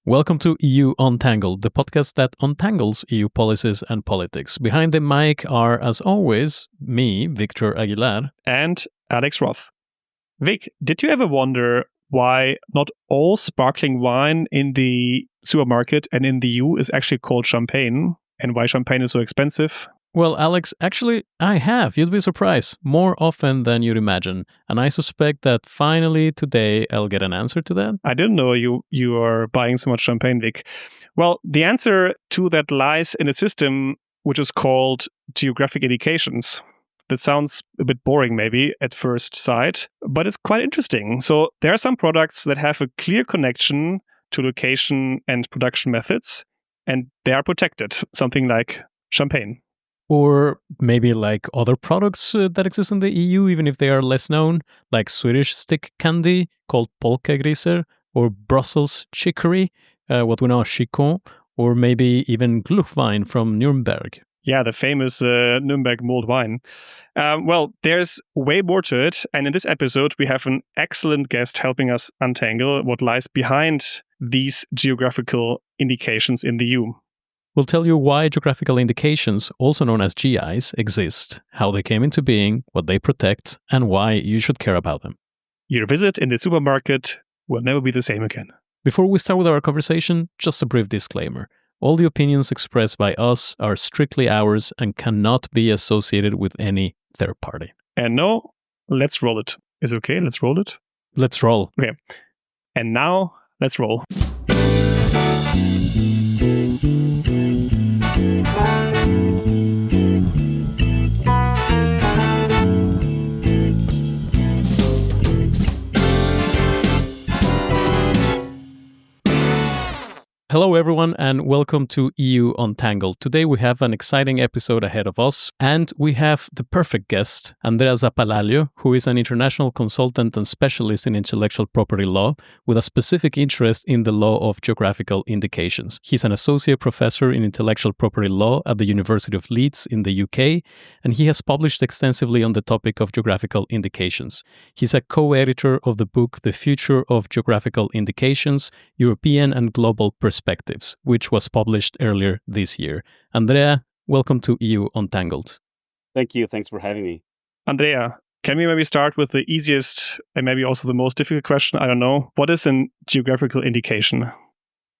Welcome to EU Untangled, the podcast that untangles EU policies and politics. Behind the mic are, as always, me, Victor Aguilar. And Alex Roth. Vic, did you ever wonder why not all sparkling wine in the supermarket and in the EU is actually called champagne, and why champagne is so expensive? Well, Alex, actually, I have. You'd be surprised. More often than you'd imagine. And I suspect that finally today I'll get an answer to that. I didn't know you are buying so much champagne, Vic. Well, the answer to that lies in a system which is called geographic indications. That sounds a bit boring maybe at first sight, but it's quite interesting. So there are some products that have a clear connection to location and production methods, and they are protected, something like champagne. Or maybe like other products that exist in the EU, even if they are less known, like Swedish stick candy called polkagriser, or Brussels chicory, what we know as chicon, or maybe even Glühwein from Nuremberg. Yeah, the famous Nuremberg mulled wine. Well, there's way more to it. And in this episode, we have an excellent guest helping us untangle what lies behind these geographical indications in the EU. We'll tell you why geographical indications, also known as GIs, exist, how they came into being, what they protect, and why you should care about them. Your visit in the supermarket will never be the same again. Before we start with our conversation, just a brief disclaimer. All the opinions expressed by us are strictly ours and cannot be associated with any third party. And no, let's roll it. Is it okay? Let's roll it? Let's roll. Okay. And now, let's roll. Hello everyone and welcome to EU Untangled. Today we have an exciting episode ahead of us and we have the perfect guest, Andrea Zappalaglio, who is an international consultant and specialist in intellectual property law with a specific interest in the law of geographical indications. He's an associate professor in intellectual property law at the University of Leeds in the UK, and he has published extensively on the topic of geographical indications. He's a co-editor of the book The Future of Geographical Indications, European and Global Perspectives, which was published earlier this year. Andrea, welcome to EU Untangled. Thank you. Thanks for having me. Andrea, can we maybe start with the easiest and maybe also the most difficult question? I don't know. What is a geographical indication?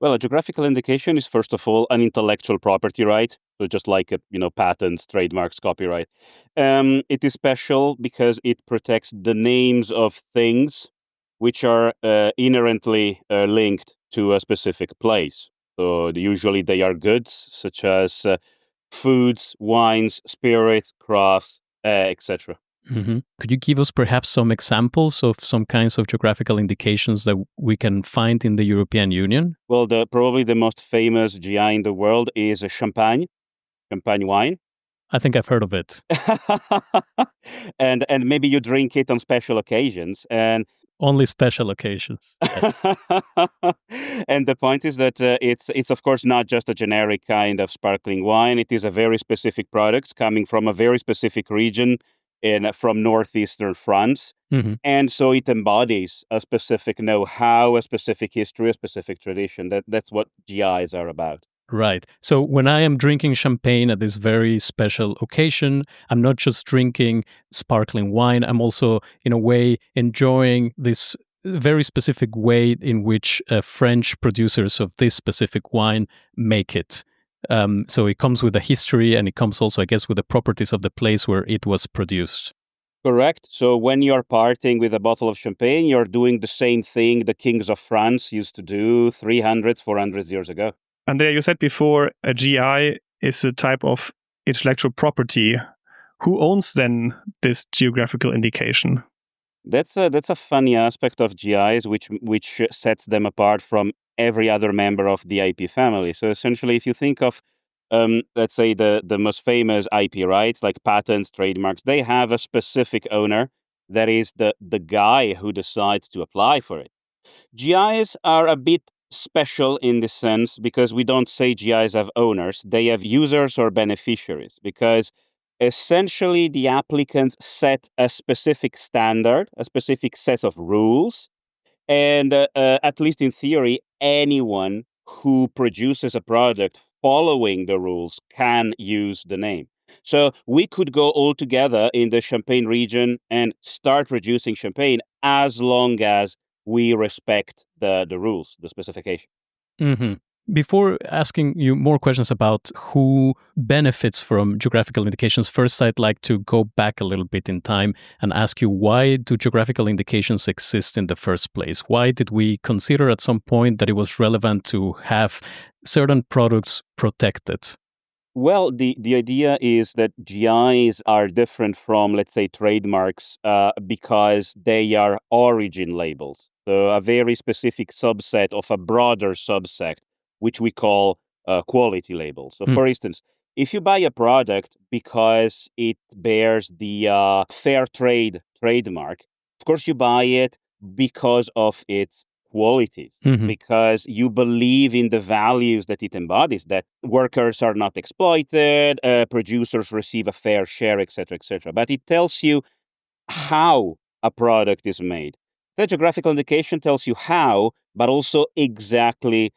Well, a geographical indication is, first of all, an intellectual property right. So just like, patents, trademarks, copyright. It is special because it protects the names of things which are inherently linked to a specific place. So usually they are goods such as foods, wines, spirits, crafts, etc. Mm-hmm. Could you give us perhaps some examples of some kinds of geographical indications that we can find in the European Union? Well, probably the most famous GI in the world is champagne wine. I think I've heard of it. and maybe you drink it on special occasions. And only special occasions. Yes. And the point is that it's of course not just a generic kind of sparkling wine. It is a very specific product coming from a very specific region from northeastern France. Mm-hmm. And so it embodies a specific know-how, a specific history, a specific tradition. That's what GIs are about. Right. So when I am drinking champagne at this very special occasion, I'm not just drinking sparkling wine. I'm also, in a way, enjoying this very specific way in which French producers of this specific wine make it. So it comes with a history and it comes also, I guess, with the properties of the place where it was produced. Correct. So when you're partying with a bottle of champagne, you're doing the same thing the kings of France used to do 300, 400 years ago. Andrea, you said before a GI is a type of intellectual property. Who owns then this geographical indication? That's a funny aspect of GIs, which sets them apart from every other member of the IP family. So essentially, if you think of, let's say, the most famous IP rights, like patents, trademarks, they have a specific owner that is the guy who decides to apply for it. GIs are a bit special in this sense because we don't say GIs have owners. They have users or beneficiaries because essentially the applicants set a specific standard, a specific set of rules, and at least in theory, anyone who produces a product following the rules can use the name. So we could go all together in the Champagne region and start producing champagne as long as we respect the rules, the specification. Hmm. Before asking you more questions about who benefits from geographical indications, first I'd like to go back a little bit in time and ask you, why do geographical indications exist in the first place? Why did we consider at some point that it was relevant to have certain products protected? Well, the idea is that GIs are different from, let's say, trademarks because they are origin labels. So a very specific subset of a broader subset, which we call quality labels. So, for instance, if you buy a product because it bears the fair trade trademark, of course you buy it because of its qualities, because you believe in the values that it embodies, that workers are not exploited, producers receive a fair share, etc., etc. But it tells you how a product is made. The geographical indication tells you how, but also exactly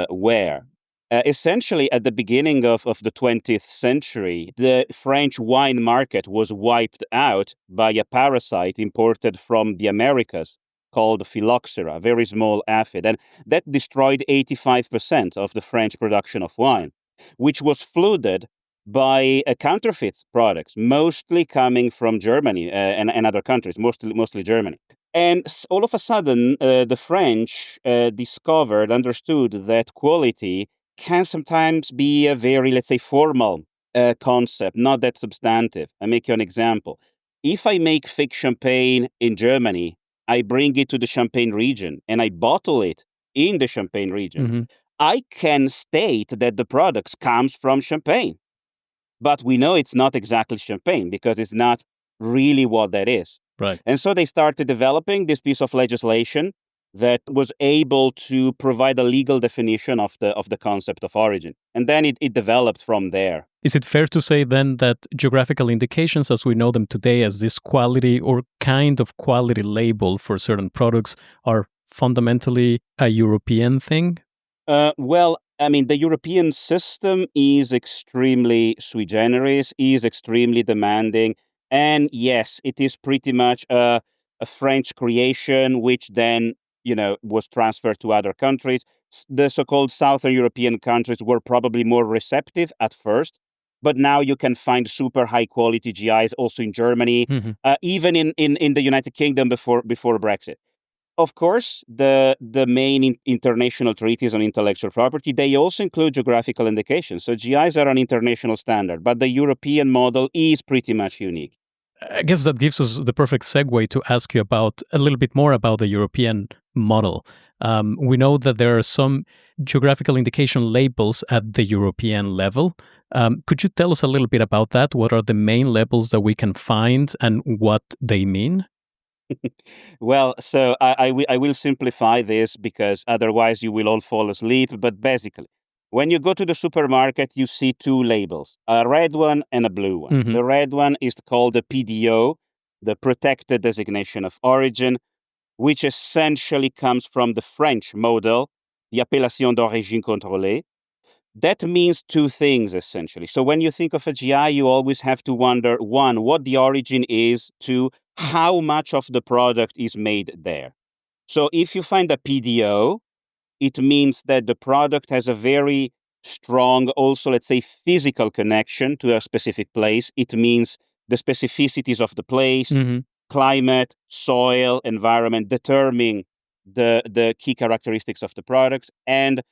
where. Essentially, at the beginning of the 20th century, the French wine market was wiped out by a parasite imported from the Americas called phylloxera, a very small aphid. And that destroyed 85% of the French production of wine, which was flooded by counterfeit products, mostly coming from Germany and other countries, mostly Germany. And all of a sudden, the French understood that quality can sometimes be a very, let's say, formal concept, not that substantive. I make you an example. If I make fake champagne in Germany, I bring it to the Champagne region and I bottle it in the Champagne region. I can state that the products comes from Champagne. But we know it's not exactly champagne because it's not really what that is. Right. And so they started developing this piece of legislation that was able to provide a legal definition of the concept of origin. And then it developed from there. Is it fair to say then that geographical indications, as we know them today, as this quality or kind of quality label for certain products, are fundamentally a European thing? Well, I mean, the European system is extremely sui generis, is extremely demanding. And yes, it is pretty much a French creation, which then, was transferred to other countries. The so-called Southern European countries were probably more receptive at first, but now you can find super high quality GIs also in Germany, even in the United Kingdom before Brexit. Of course, the main international treaties on intellectual property, they also include geographical indications. So GIs are an international standard, but the European model is pretty much unique. I guess that gives us the perfect segue to ask you about a little bit more about the European model. We know that there are some geographical indication labels at the European level. Could you tell us a little bit about that? What are the main labels that we can find and what they mean? Well, so I will simplify this because otherwise you will all fall asleep. But basically, when you go to the supermarket, you see two labels, a red one and a blue one. The red one is called the PDO, the Protected Designation of Origin, which essentially comes from the French model, the Appellation d'origine contrôlée. That means two things, essentially. So when you think of a GI, you always have to wonder, one, what the origin is, two, how much of the product is made there. So if you find a PDO, it means that the product has a very strong, also, let's say, physical connection to a specific place. It means the specificities of the place, climate, soil, environment, determine the key characteristics of the product, and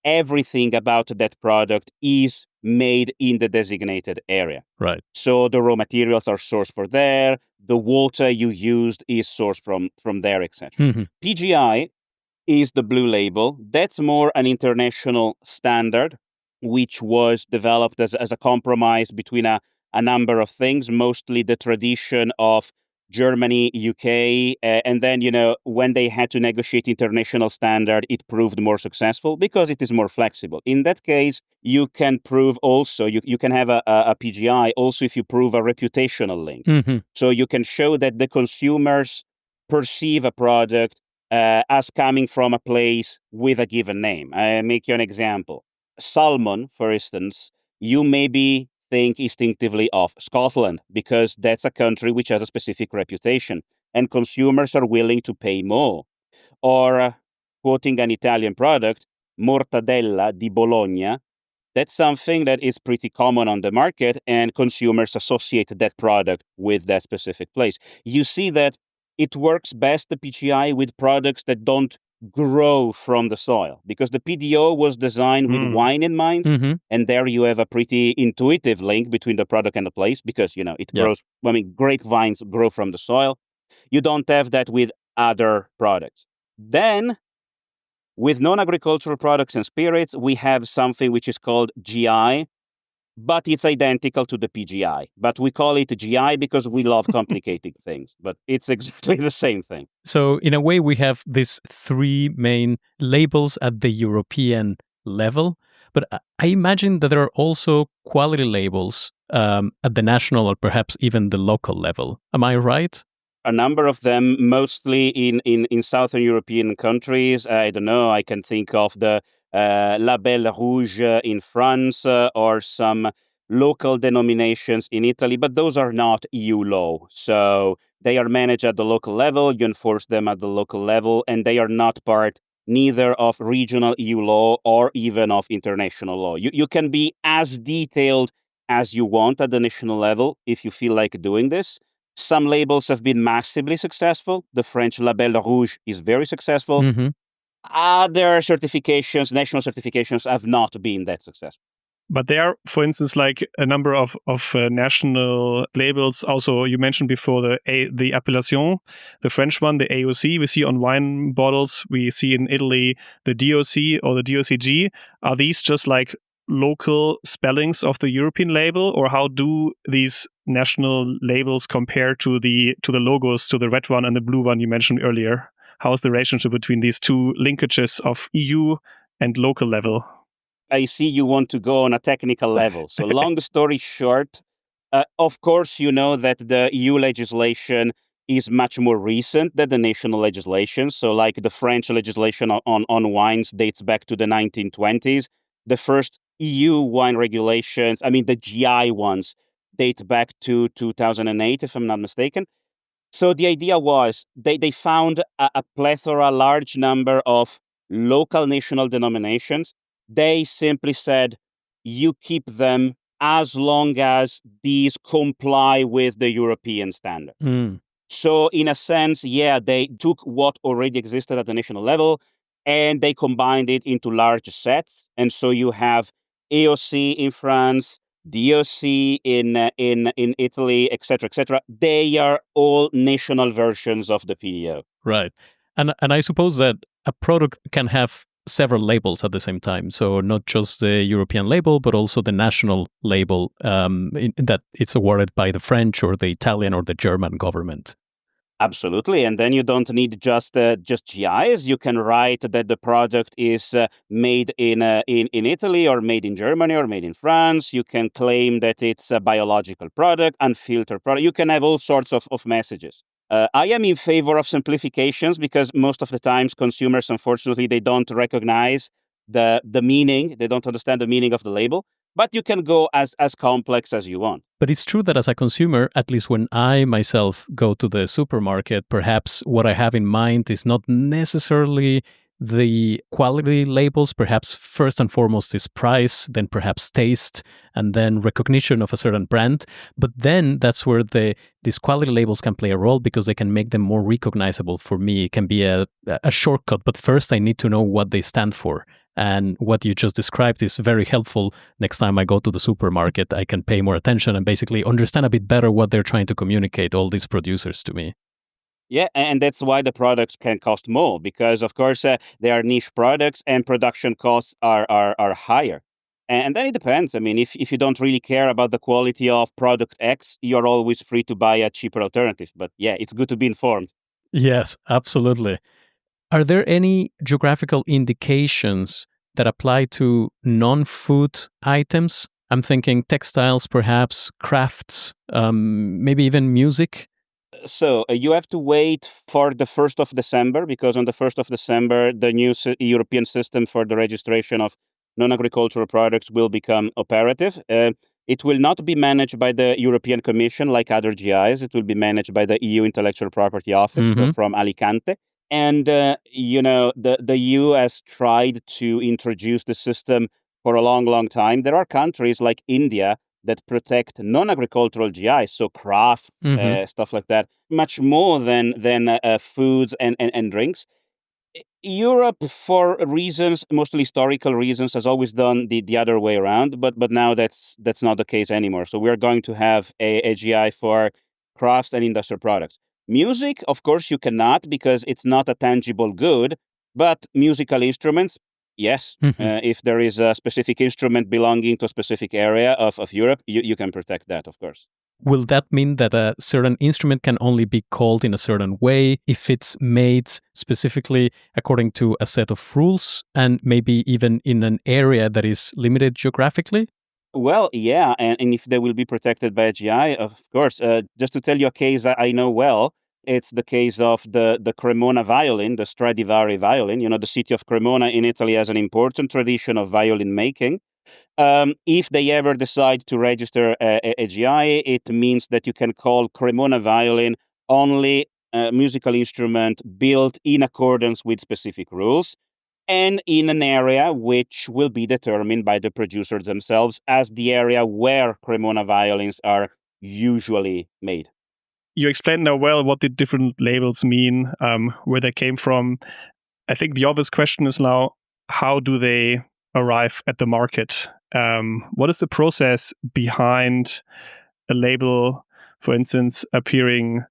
everything about that product is made in the designated area. Right. So the raw materials are sourced from there, the water you used is sourced from there, etc. PGI is the blue label. That's more an international standard, which was developed as a compromise between a number of things, mostly the tradition of Germany, UK, and then, when they had to negotiate international standard, it proved more successful because it is more flexible. In that case, you can prove also, you can have a PGI also if you prove a reputational link. So you can show that the consumers perceive a product as coming from a place with a given name. I make you an example. Salmon, for instance, you maybe think instinctively of Scotland because that's a country which has a specific reputation and consumers are willing to pay more. Or, quoting an Italian product, mortadella di Bologna, that's something that is pretty common on the market and consumers associate that product with that specific place. You see that it works best, the PGI, with products that don't grow from the soil because the PDO was designed with wine in mind. Mm-hmm. And there you have a pretty intuitive link between the product and the place because, it grows. I mean, grapevines grow from the soil. You don't have that with other products. Then, with non-agricultural products and spirits, we have something which is called GI, but it's identical to the PGI. But we call it GI because we love complicating things, but it's exactly the same thing. So in a way, we have these three main labels at the European level, but I imagine that there are also quality labels at the national or perhaps even the local level. Am I right? A number of them, mostly in Southern European countries. I don't know, I can think of the Label Rouge in France or some local denominations in Italy, but those are not EU law. So they are managed at the local level, you enforce them at the local level, and they are not part neither of regional EU law or even of international law. You can be as detailed as you want at the national level if you feel like doing this. Some labels have been massively successful. The French Label Rouge is very successful. Mm-hmm. Other certifications, national certifications, have not been that successful. But there are, for instance, like a number of national labels. Also, you mentioned before the appellation, the French one, the AOC. We see on wine bottles. We see in Italy the DOC or the DOCG. Are these just like local spellings of the European label, or how do these national labels compare to the logos, to the red one and the blue one you mentioned earlier? How is the relationship between these two linkages of EU and local level? I see you want to go on a technical level. So long story short, of course, you know that the EU legislation is much more recent than the national legislation. So like the French legislation on wines dates back to the 1920s. The first EU wine regulations, I mean the GI ones, date back to 2008, if I'm not mistaken. So the idea was they found a plethora, large number of local national denominations. They simply said, you keep them as long as these comply with the European standard. So in a sense, yeah, they took what already existed at the national level and they combined it into large sets. And so you have AOC in France, DOC in Italy, etc., etc. They are all national versions of the PDO. Right. And I suppose that a product can have several labels at the same time. So not just the European label, but also the national label that it's awarded by the French or the Italian or the German government. Absolutely, and then you don't need just GIs. You can write that the product is made in Italy or made in Germany or made in France. You can claim that it's a biological product, unfiltered product. You can have all sorts of messages. I am in favor of simplifications because most of the times consumers, unfortunately, they don't recognize the meaning. They don't understand the meaning of the label. But you can go as complex as you want. But it's true that as a consumer, at least when I myself go to the supermarket, perhaps what I have in mind is not necessarily the quality labels. Perhaps first and foremost is price, then perhaps taste, and then recognition of a certain brand. But then that's where these quality labels can play a role because they can make them more recognizable for me. It can be a shortcut, but first I need to know what they stand for. And what you just described is very helpful. Next time I go to the supermarket, I can pay more attention and basically understand a bit better what they're trying to communicate, all these producers, to me. Yeah, and that's why the products can cost more because, of course, they are niche products and production costs are higher. And then it depends. I mean, if you don't really care about the quality of product X, you're always free to buy a cheaper alternative. But yeah, it's good to be informed. Yes, absolutely. Are there any geographical indications that apply to non-food items? I'm thinking textiles, perhaps, crafts, maybe even music. So you have to wait for the 1st of December, because on the 1st of December, the new European system for the registration of non-agricultural products will become operative. It will not be managed by the European Commission like other GIs. It will be managed by the EU Intellectual Property Office, so from Alicante. And, the EU has tried to introduce the system for a long, long time. There are countries like India that protect non-agricultural GIs, so crafts, stuff like that, much more than foods and drinks. Europe, for reasons, mostly historical reasons, has always done the other way around, but now that's not the case anymore. So we're going to have a GI for crafts and industrial products. Music, of course, you cannot, because it's not a tangible good, but musical instruments, yes. If there is a specific instrument belonging to a specific area of Europe, you can protect that, of course. Will that mean that a certain instrument can only be called in a certain way if it's made specifically according to a set of rules, and maybe even in an area that is limited geographically? Well, yeah, and if they will be protected by a GI, of course. Just to tell you a case I know well, it's the case of the Cremona violin, the Stradivari violin. The city of Cremona in Italy has an important tradition of violin making. If they ever decide to register a GI, it means that you can call Cremona violin only a musical instrument built in accordance with specific rules, and in an area which will be determined by the producers themselves as the area where Cremona violins are usually made. You explained now well what the different labels mean, where they came from. I think the obvious question is now, how do they arrive at the market? What is the process behind a label, for instance, appearing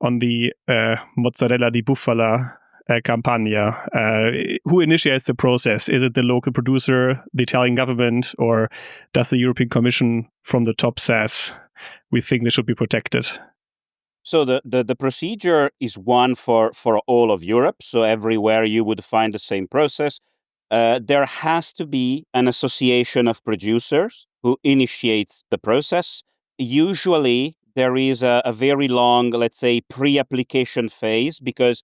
on the mozzarella di bufala campagna? Who initiates the process? Is it the local producer, the Italian government, or does the European Commission from the top says, we think they should be protected? So the procedure is one for all of Europe. So everywhere you would find the same process. There has to be an association of producers who initiates the process. Usually, there is a very long, let's say, pre-application phase, because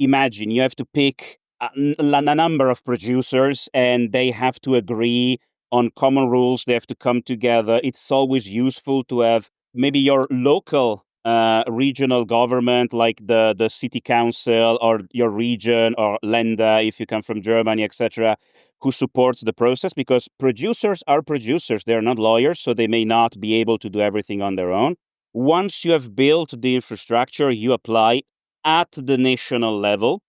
imagine you have to pick a number of producers and they have to agree on common rules. They have to come together. It's always useful to have maybe your local regional government, like the city council, or your region, or Länder, if you come from Germany, etc., who supports the process, because producers are producers. They're not lawyers, so they may not be able to do everything on their own. Once you have built the infrastructure, you apply at the national level,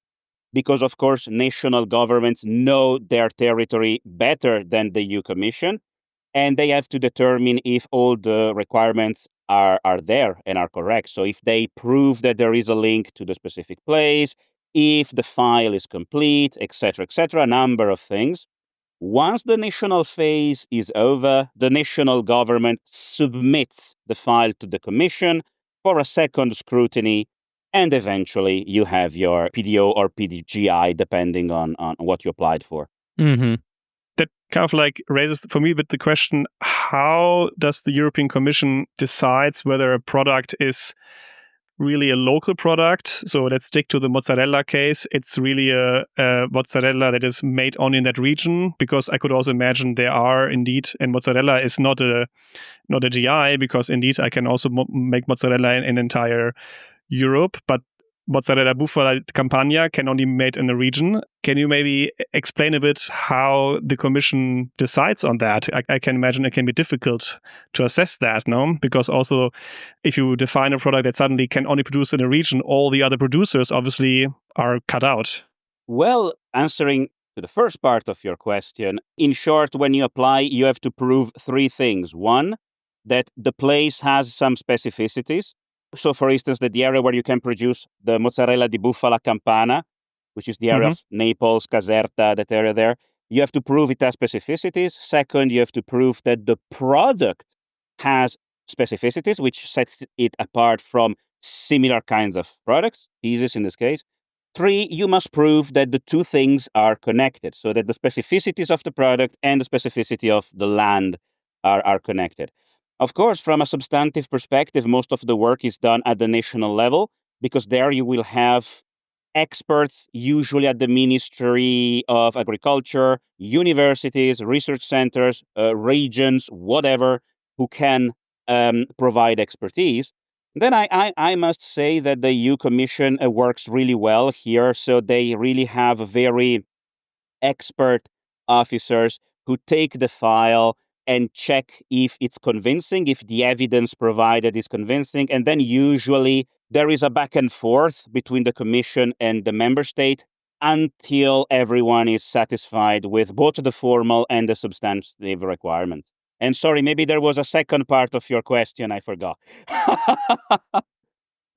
because, of course, national governments know their territory better than the EU Commission, and they have to determine if all the requirements are there and are correct. So if they prove that there is a link to the specific place, if the file is complete, etc., a number of things. Once the national phase is over, the national government submits the file to the Commission for a second scrutiny, and eventually you have your PDO or PDGI, depending on what you applied for. That kind of like raises for me a bit the question, how does the European Commission decides whether a product is really a local product? So let's stick to the mozzarella case. It's really a mozzarella that is made only in that region, because I could also imagine there are indeed, and mozzarella is not a GI, because indeed I can also make mozzarella in entire Europe, but mozzarella bufala campagna can only be made in a region. Can you maybe explain a bit how the Commission decides on that? I can imagine it can be difficult to assess that, no? Because also, if you define a product that suddenly can only produce in a region, all the other producers obviously are cut out. Well, answering to the first part of your question, in short, when you apply, you have to prove three things. One, that the place has some specificities. So, for instance, that the area where you can produce the mozzarella di bufala campana, which is the area of Naples, Caserta, that area there, you have to prove it has specificities. Second, you have to prove that the product has specificities, which sets it apart from similar kinds of products, cheeses in this case. Three, you must prove that the two things are connected, so that the specificities of the product and the specificity of the land are connected. Of course, from a substantive perspective, most of the work is done at the national level, because there you will have experts, usually at the Ministry of Agriculture, universities, research centers, regions, whatever, who can provide expertise. Then I must say that the EU Commission works really well here. So they really have very expert officers who take the file and check if it's convincing, if the evidence provided is convincing. And then usually there is a back and forth between the Commission and the member state until everyone is satisfied with both the formal and the substantive requirements. And sorry, maybe there was a second part of your question I forgot.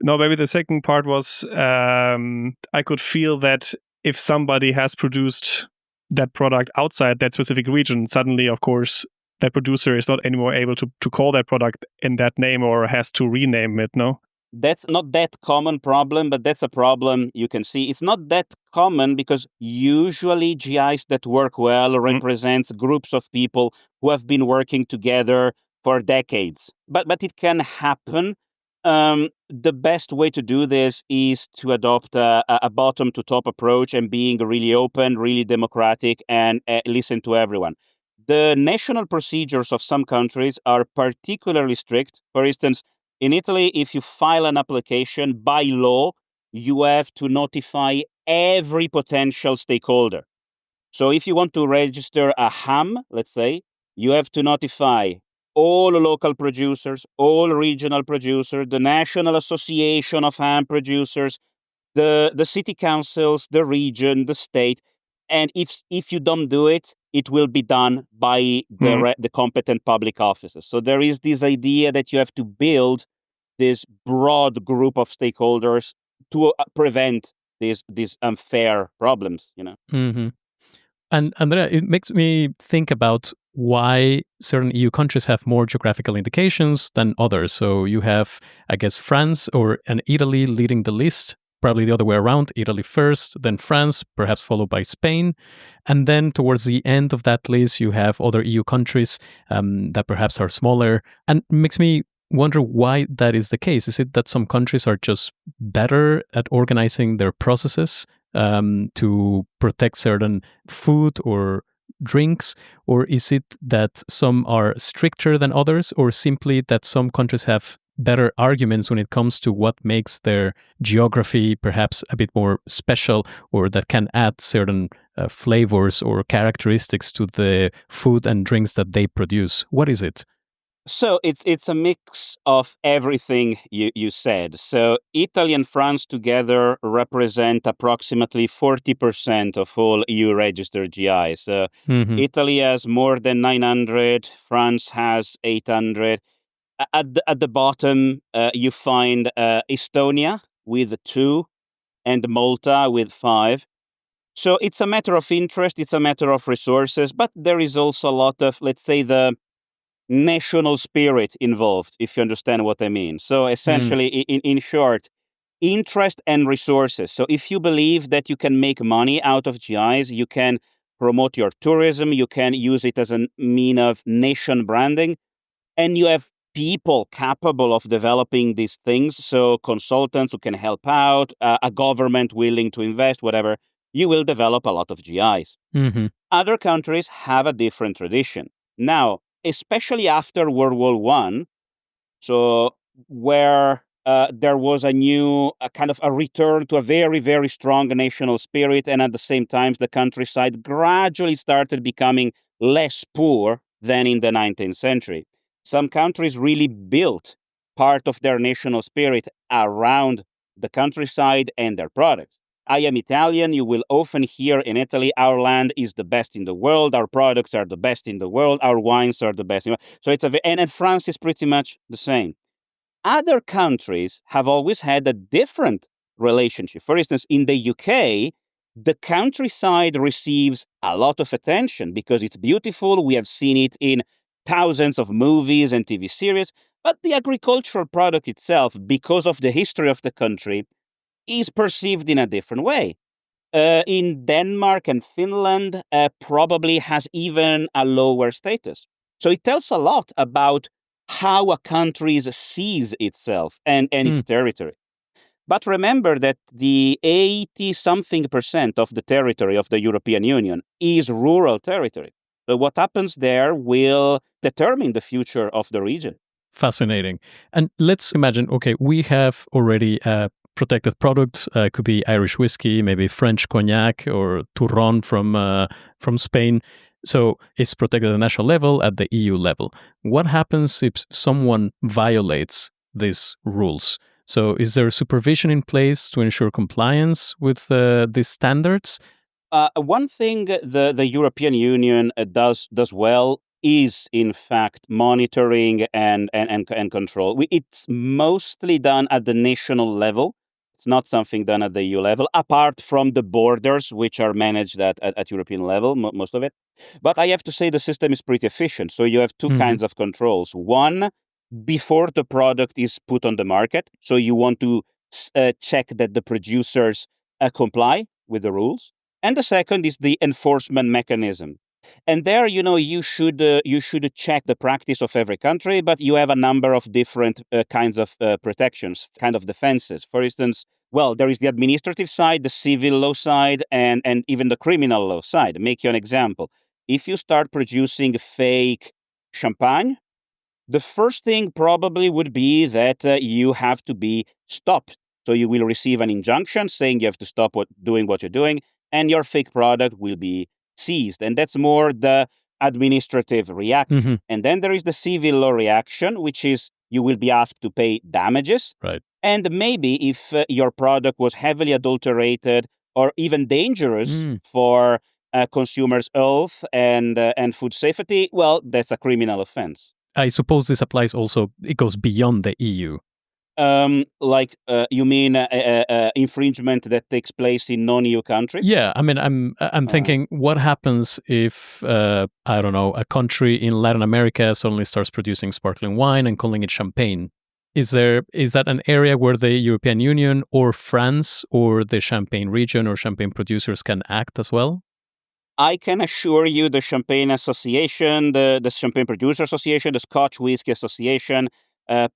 No, maybe the second part was I could feel that if somebody has produced that product outside that specific region, suddenly, of course, that producer is not anymore able to call that product in that name or has to rename it, no? That's not that common problem, but that's a problem you can see. It's not that common because usually GIs that work well represents groups of people who have been working together for decades. But it can happen. The best way to do this is to adopt a bottom to top approach and being really open, really democratic, and listen to everyone. The national procedures of some countries are particularly strict. For instance, in Italy, if you file an application by law, you have to notify every potential stakeholder. So if you want to register a ham, let's say, you have to notify all local producers, all regional producers, the National Association of Ham Producers, the city councils, the region, the state. And if you don't do it, it will be done by the competent public officers. So there is this idea that you have to build this broad group of stakeholders to prevent these unfair problems, you know. Mm-hmm. And Andrea, it makes me think about why certain EU countries have more geographical indications than others. So you have, I guess, France and Italy leading the list, probably the other way around, Italy first, then France, perhaps followed by Spain. And then towards the end of that list, you have other EU countries that perhaps are smaller. And it makes me wonder why that is the case. Is it that some countries are just better at organizing their processes to protect certain food or drinks? Or is it that some are stricter than others, or simply that some countries have better arguments when it comes to what makes their geography perhaps a bit more special, or that can add certain flavors or characteristics to the food and drinks that they produce? What is it? So it's a mix of everything you said. So Italy and France together represent approximately 40% of all EU registered GIs. Italy has more than 900, France has 800. At the bottom, you find Estonia with 2 and Malta with 5. So it's a matter of interest, it's a matter of resources, but there is also a lot of, let's say, the national spirit involved, if you understand what I mean. So essentially, in short, interest and resources. So if you believe that you can make money out of GIs, you can promote your tourism, you can use it as a mean of nation branding, and you have people capable of developing these things, so consultants who can help out, a government willing to invest, whatever, you will develop a lot of GIs. Mm-hmm. Other countries have a different tradition. Now, especially after World War I, so where there was a kind of a return to a very, very strong national spirit, and at the same time, the countryside gradually started becoming less poor than in the 19th century. Some countries really built part of their national spirit around the countryside and their products. I am Italian. You will often hear in Italy, our land is the best in the world. Our products are the best in the world. Our wines are the best. So it's and France is pretty much the same. Other countries have always had a different relationship. For instance, in the UK, the countryside receives a lot of attention because it's beautiful. We have seen it in thousands of movies and TV series. But the agricultural product itself, because of the history of the country, is perceived in a different way. In Denmark and Finland, probably has even a lower status. So it tells a lot about how a country sees itself and its territory. But remember that the 80-something% of the territory of the European Union is rural territory. So what happens there will determine the future of the region. Fascinating. And let's imagine, okay, we have already a protected product. Could be Irish whiskey, maybe French cognac or Turron from Spain. So it's protected at the national level, at the EU level. What happens if someone violates these rules? So is there supervision in place to ensure compliance with these standards? One thing the European Union does well is, in fact, monitoring and control. It's mostly done at the national level. It's not something done at the EU level, apart from the borders, which are managed at European level, most of it. But I have to say the system is pretty efficient. So you have two kinds of controls. One, before the product is put on the market. So you want to check that the producers comply with the rules. And the second is the enforcement mechanism. And there, you should check the practice of every country, but you have a number of different kinds of protections, kind of defenses. For instance, well, there is the administrative side, the civil law side, and even the criminal law side. Make you an example. If you start producing fake champagne, the first thing probably would be that you have to be stopped. So you will receive an injunction saying you have to stop doing what you're doing, and your fake product will be seized. And that's more the administrative reaction. And then there is the civil law reaction, which is you will be asked to pay damages. Right. And maybe if your product was heavily adulterated or even dangerous for consumers' health and food safety, well, that's a criminal offense. I suppose this applies also, it goes beyond the EU. You mean infringement that takes place in non-EU countries? Yeah, I mean, I'm thinking, what happens if I don't know, a country in Latin America suddenly starts producing sparkling wine and calling it champagne? Is that an area where the European Union or France or the Champagne region or champagne producers can act as well? I can assure you the Champagne Association, the Champagne Producer Association, the Scotch Whisky Association,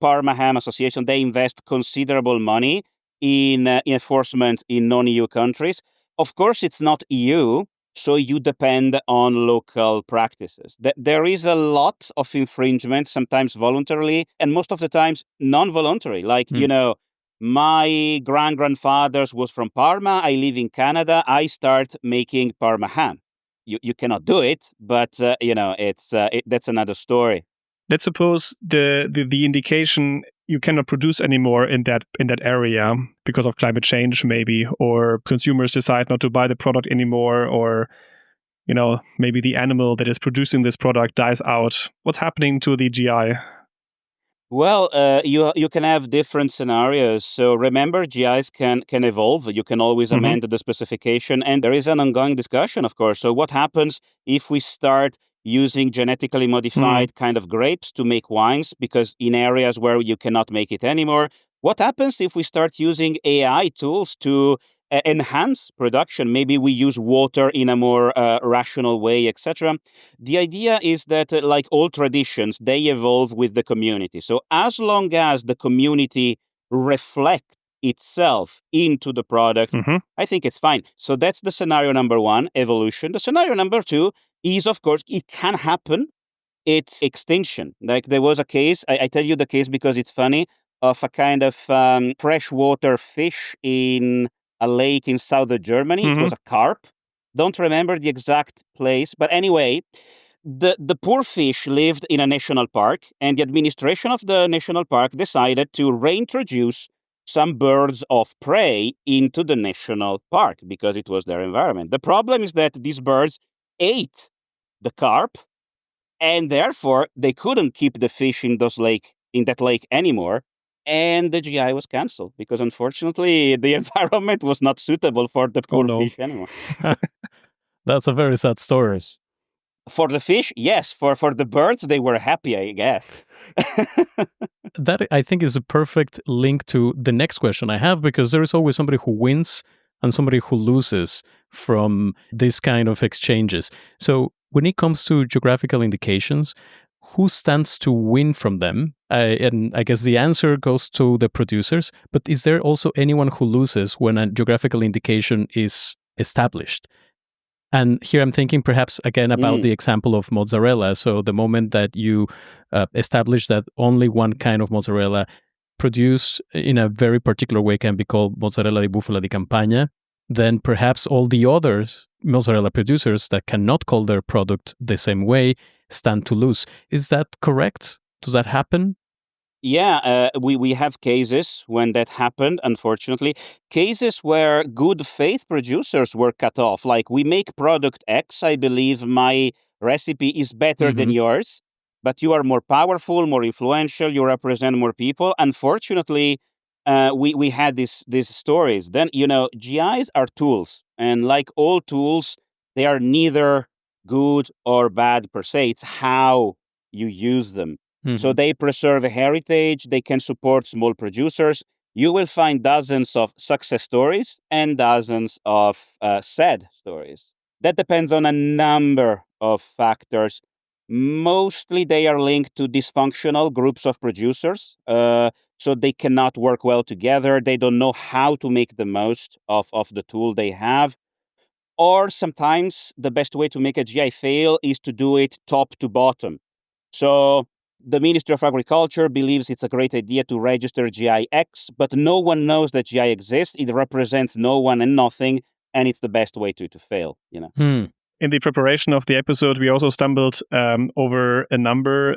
Parma Ham Association, they invest considerable money in enforcement in non-EU countries. Of course, it's not EU, so you depend on local practices. There is a lot of infringement, sometimes voluntarily, and most of the times non-voluntary. Like, my grandfathers was from Parma. I live in Canada. I start making Parma ham. You cannot do it, but that's another story. Let's suppose the indication you cannot produce anymore in that area because of climate change, maybe, or consumers decide not to buy the product anymore, or maybe the animal that is producing this product dies out. What's happening to the GI? Well, you can have different scenarios. So remember, GIs can evolve. You can always amend the specification, and there is an ongoing discussion, of course. So what happens if we start using genetically modified kind of grapes to make wines, because in areas where you cannot make it anymore? What happens if we start using AI tools to enhance production? Maybe we use water in a more rational way, etc. The idea is that, like all traditions, they evolve with the community. So as long as the community reflects itself into the product, I think it's fine. So that's the scenario number one, evolution. The scenario number two is, of course, it can happen. It's extinction. Like there was a case, I tell you the case because it's funny, of a kind of freshwater fish in a lake in southern Germany. It was a carp. Don't remember the exact place, but anyway, the poor fish lived in a national park, and the administration of the national park decided to reintroduce some birds of prey into the national park because it was their environment. The problem is that these birds ate the carp, and therefore they couldn't keep the fish in that lake anymore. And the GI was cancelled because, unfortunately, the environment was not suitable for the poor fish anymore. That's a very sad story. For the fish, yes. For the birds, they were happy, I guess. That, I think, is a perfect link to the next question I have, because there is always somebody who wins and somebody who loses from this kind of exchanges. So when it comes to geographical indications, who stands to win from them? And I guess the answer goes to the producers, but is there also anyone who loses when a geographical indication is established? And here I'm thinking perhaps again about the example of mozzarella. So the moment that you establish that only one kind of mozzarella produced in a very particular way can be called mozzarella di bufala di campagna, then perhaps all the others mozzarella producers that cannot call their product the same way stand to lose. Is that correct? Does that happen? Yeah, we have cases when that happened, unfortunately. Cases where good faith producers were cut off. Like, we make product X, I believe my recipe is better than yours, but you are more powerful, more influential, you represent more people. Unfortunately, we had these stories. Then, GIs are tools. And like all tools, they are neither good or bad per se. It's how you use them. So they preserve a heritage, they can support small producers. You will find dozens of success stories and dozens of sad stories. That depends on a number of factors. Mostly they are linked to dysfunctional groups of producers. So they cannot work well together. They don't know how to make the most of the tool they have. Or sometimes the best way to make a GI fail is to do it top to bottom. So the Ministry of Agriculture believes it's a great idea to register GI X, but no one knows that GI exists. It represents no one and nothing, and it's the best way to fail. In the preparation of the episode, we also stumbled over a number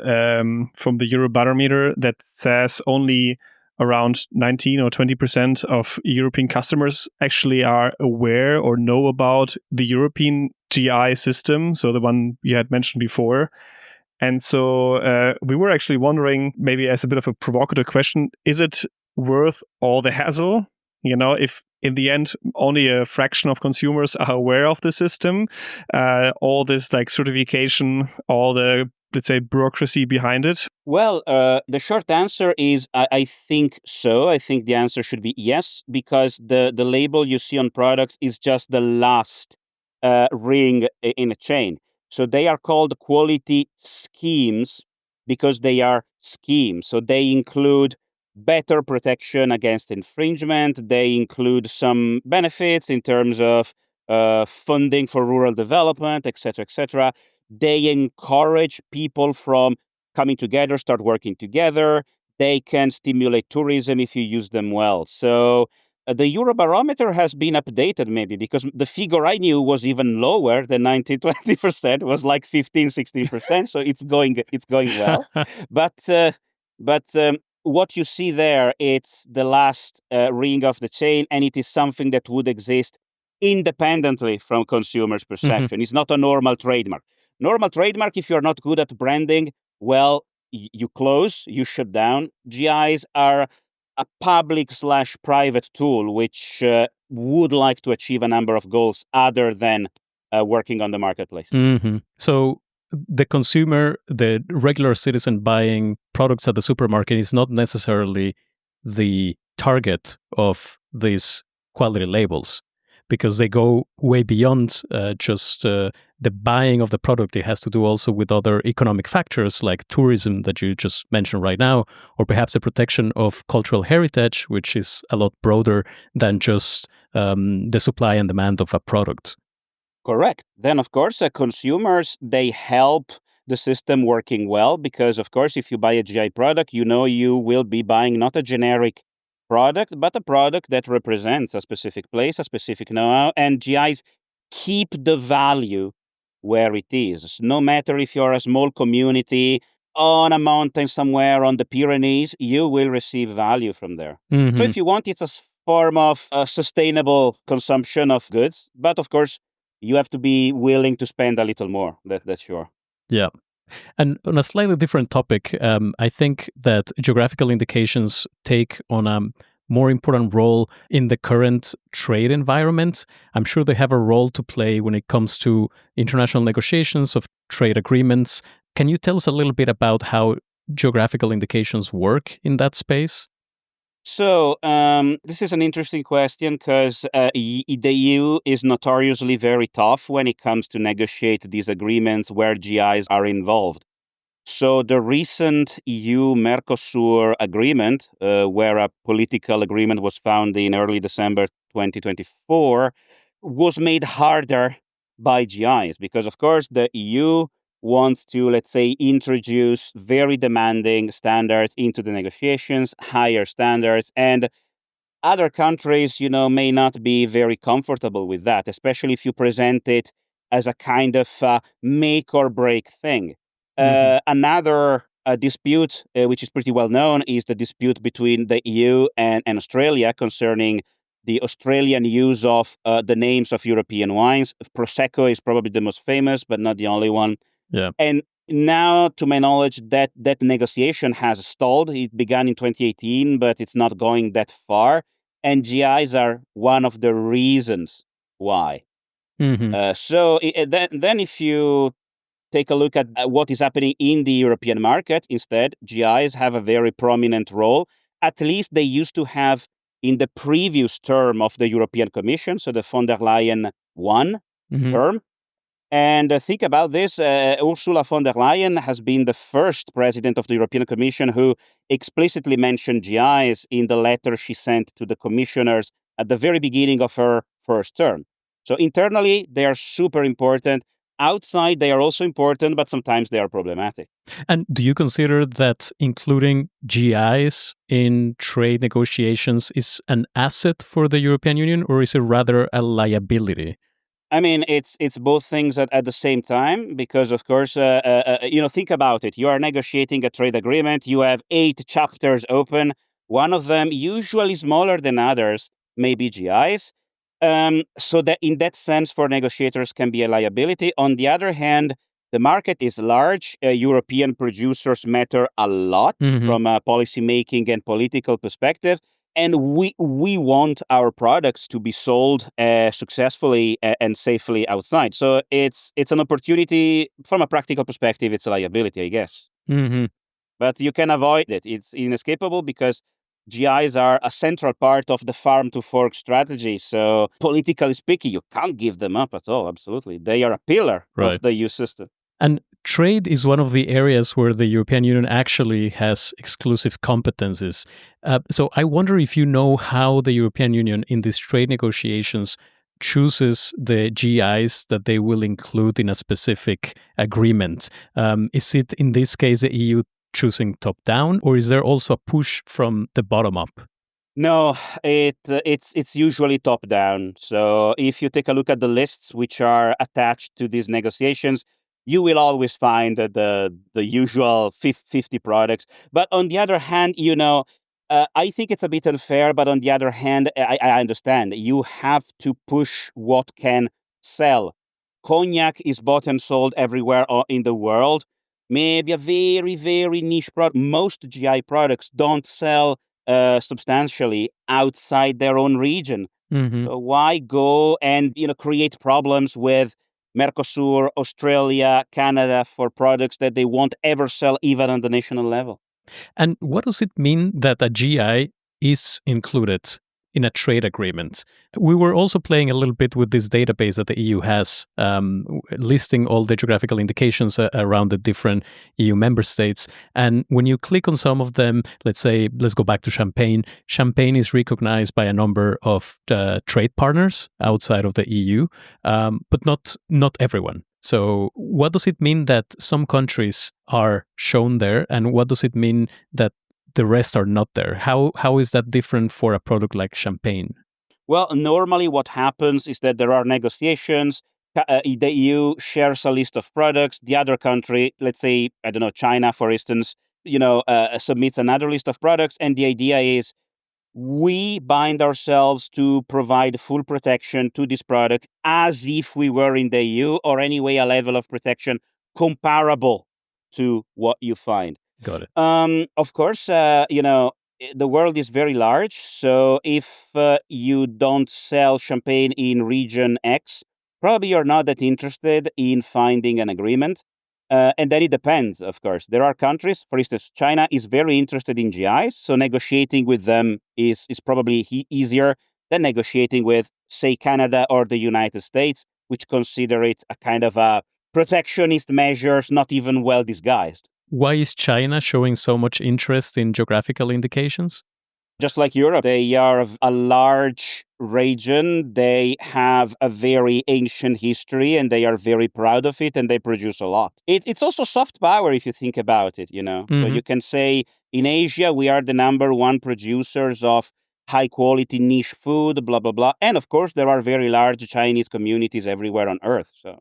from the Eurobarometer that says only around 19 or 20% of European customers actually are aware or know about the European GI system, so the one you had mentioned before. And so we were actually wondering, maybe as a bit of a provocative question, is it worth all the hassle? If in the end only a fraction of consumers are aware of the system, all this like certification, all the, let's say, bureaucracy behind it? Well, the short answer is I think so. I think the answer should be yes, because the label you see on products is just the last ring in a chain. So they are called quality schemes because they are schemes. So they include better protection against infringement. They include some benefits in terms of funding for rural development, etc., etc. They encourage people from coming together, start working together. They can stimulate tourism if you use them well. So the Eurobarometer has been updated maybe because the figure I knew was even lower than 19-20%, was like 15-16%. So it's going well. But what you see there, it's the last ring of the chain, and it is something that would exist independently from consumers' perception. It's not a normal trademark. Normal trademark, if you're not good at branding, well, you close, you shut down. GIs are a public/private tool which would like to achieve a number of goals other than working on the marketplace. So the consumer, the regular citizen buying products at the supermarket is not necessarily the target of these quality labels, because they go way beyond just the buying of the product. It has to do also with other economic factors like tourism that you just mentioned right now, or perhaps the protection of cultural heritage, which is a lot broader than just the supply and demand of a product. Correct. Then, of course, consumers, they help the system working well because, of course, if you buy a GI product, you will be buying not a generic product, but a product that represents a specific place, a specific know-how, and GIs keep the value where it is. No matter if you're a small community on a mountain somewhere on the Pyrenees, you will receive value from there. So if you want, it's a form of sustainable consumption of goods, but of course, you have to be willing to spend a little more. That's sure. Yeah. And on a slightly different topic, I think that geographical indications take on a more important role in the current trade environment. I'm sure they have a role to play when it comes to international negotiations of trade agreements. Can you tell us a little bit about how geographical indications work in that space? So this is an interesting question because the EU is notoriously very tough when it comes to negotiate these agreements where GIs are involved. So the recent EU-Mercosur agreement, where a political agreement was found in early December 2024, was made harder by GIs because, of course, the EU wants to, let's say, introduce very demanding standards into the negotiations, higher standards, and other countries, may not be very comfortable with that, especially if you present it as a kind of make or break thing. Another dispute, which is pretty well known, is the dispute between the EU and Australia concerning the Australian use of the names of European wines. Prosecco is probably the most famous, but not the only one. Yeah. And now, to my knowledge, that negotiation has stalled. It began in 2018, but it's not going that far. And GIs are one of the reasons why. Then if you take a look at what is happening in the European market, instead, GIs have a very prominent role. At least they used to have in the previous term of the European Commission, so the von der Leyen one term. And think about this, Ursula von der Leyen has been the first president of the European Commission who explicitly mentioned GIs in the letter she sent to the commissioners at the very beginning of her first term. So internally, they are super important. Outside, they are also important, but sometimes they are problematic. And do you consider that including GIs in trade negotiations is an asset for the European Union, or is it rather a liability? I mean, it's both things at the same time because, of course, think about it. You are negotiating a trade agreement. You have 8 chapters open. One of them, usually smaller than others, may be GIs. So that in that sense, for negotiators, can be a liability. On the other hand, the market is large. European producers matter a lot from a policymaking and political perspective. And we want our products to be sold successfully and safely outside. So it's an opportunity from a practical perspective. It's a liability, I guess. But you can avoid it. It's inescapable because GIs are a central part of the farm to fork strategy. So politically speaking, you can't give them up at all. Absolutely. They are a pillar of the EU system. And trade is one of the areas where the European Union actually has exclusive competences. So I wonder if you know how the European Union in these trade negotiations chooses the GIs that they will include in a specific agreement. Is it, in this case, the EU choosing top-down, or is there also a push from the bottom up? No, it's usually top-down. So if you take a look at the lists which are attached to these negotiations, you will always find the usual 50 products. But on the other hand, I think it's a bit unfair. But on the other hand, I understand. You have to push what can sell. Cognac is bought and sold everywhere in the world. Maybe a very, very niche product. Most GI products don't sell substantially outside their own region. So why go and create problems with Mercosur, Australia, Canada for products that they won't ever sell even on the national level? And what does it mean that a GI is included in a trade agreement? We were also playing a little bit with this database that the EU has, listing all the geographical indications around the different EU member states. And when you click on some of them, let's go back to Champagne. Champagne is recognized by a number of trade partners outside of the EU, but not everyone. So what does it mean that some countries are shown there, and what does it mean that the rest are not there? How is that different for a product like Champagne? Well, normally what happens is that there are negotiations. The EU shares a list of products. The other country, let's say, I don't know, China, for instance, submits another list of products. And the idea is we bind ourselves to provide full protection to this product as if we were in the EU, or anyway, a level of protection comparable to what you find. Got it. Of course, the world is very large. So if you don't sell champagne in region X, probably you're not that interested in finding an agreement. And then it depends, of course. There are countries, for instance, China is very interested in GIs. So negotiating with them is probably easier than negotiating with, say, Canada or the United States, which consider it a kind of a protectionist measures, not even well disguised. Why is China showing so much interest in geographical indications? Just like Europe, they are a large region. They have a very ancient history and they are very proud of it and they produce a lot. It's also soft power if you think about it, So you can say in Asia, we are the number one producers of high quality niche food, blah, blah, blah. And of course, there are very large Chinese communities everywhere on earth. So.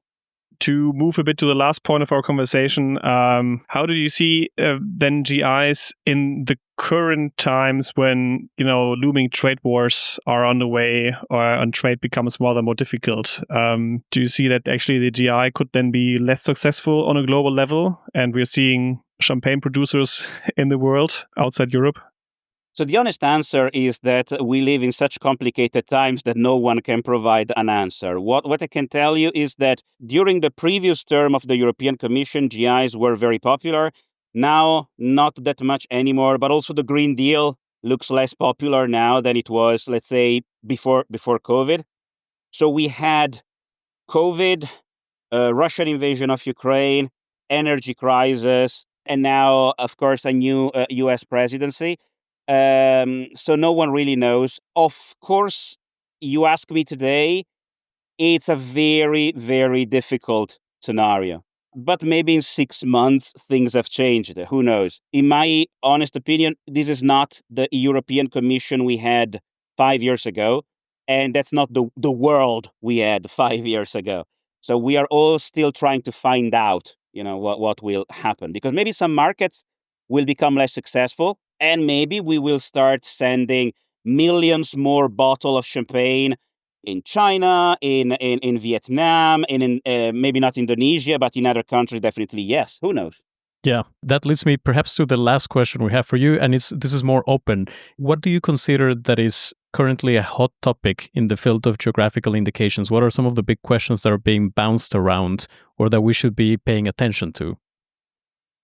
To move a bit to the last point of our conversation, how do you see then GIs in the current times when, looming trade wars are on the way and trade becomes more difficult? Do you see that actually the GI could then be less successful on a global level and we're seeing champagne producers in the world outside Europe? So the honest answer is that we live in such complicated times that no one can provide an answer. What I can tell you is that during the previous term of the European Commission, GIs were very popular. Now, not that much anymore, but also the Green Deal looks less popular now than it was, let's say, before COVID. So we had COVID, Russian invasion of Ukraine, energy crisis, and now, of course, a new US presidency. So no one really knows. Of course, you ask me today, it's a very, very difficult scenario. But maybe in 6 months, things have changed. Who knows? In my honest opinion, this is not the European Commission we had 5 years ago. And that's not the world we had 5 years ago. So we are all still trying to find out, what will happen. Because maybe some markets will become less successful. And maybe we will start sending millions more bottles of champagne in China, in Vietnam, in maybe not Indonesia, but in other countries, definitely yes. Who knows? Yeah, that leads me perhaps to the last question we have for you, and this is more open. What do you consider that is currently a hot topic in the field of geographical indications? What are some of the big questions that are being bounced around or that we should be paying attention to?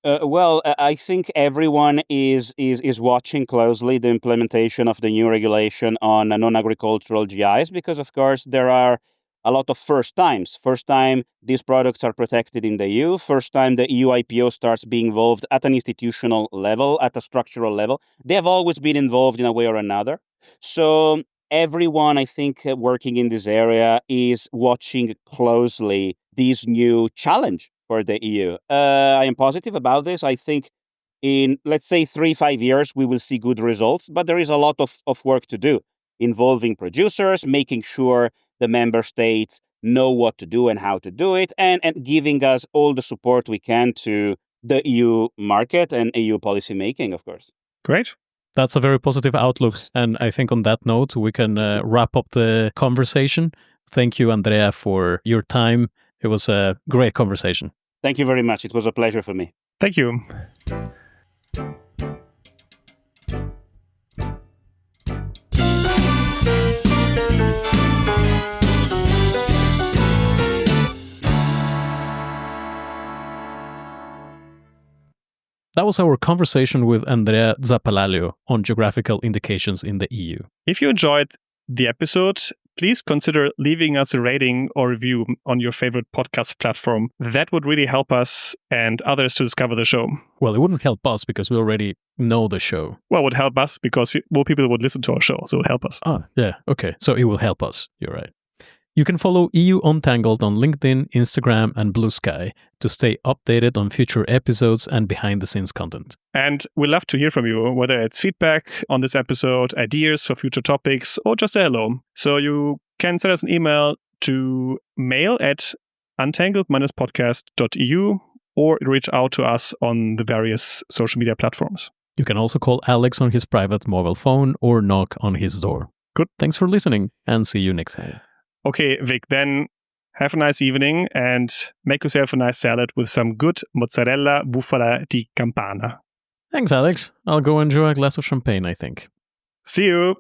Well, I think everyone is watching closely the implementation of the new regulation on non-agricultural GIs because, of course, there are a lot of first times. First time these products are protected in the EU. First time the EU IPO starts being involved at an institutional level, at a structural level. They have always been involved in a way or another. So everyone, I think, working in this area is watching closely this new challenge for the EU. I am positive about this. I think in, let's say, 3-5 years, we will see good results, but there is a lot of work to do involving producers, making sure the member states know what to do and how to do it, and giving us all the support we can to the EU market and EU policy making, of course. Great. That's a very positive outlook. And I think on that note, we can wrap up the conversation. Thank you, Andrea, for your time. It was a great conversation. Thank you very much. It was a pleasure for me. Thank you. That was our conversation with Andrea Zappalaglio on geographical indications in the EU. If you enjoyed the episode, please consider leaving us a rating or review on your favorite podcast platform. That would really help us and others to discover the show. Well, it wouldn't help us because we already know the show. Well, it would help us because more people would listen to our show, so it would help us. Ah, yeah, okay. So it will help us. You're right. You can follow EU Untangled on LinkedIn, Instagram, and Blue Sky to stay updated on future episodes and behind-the-scenes content. And we'd love to hear from you, whether it's feedback on this episode, ideas for future topics, or just a hello. So you can send us an email to mail@untangled-podcast.eu or reach out to us on the various social media platforms. You can also call Alex on his private mobile phone or knock on his door. Good. Thanks for listening, and see you next time. Okay, Vic, then have a nice evening and make yourself a nice salad with some good mozzarella bufala di campana. Thanks, Alex. I'll go enjoy a glass of champagne, I think. See you!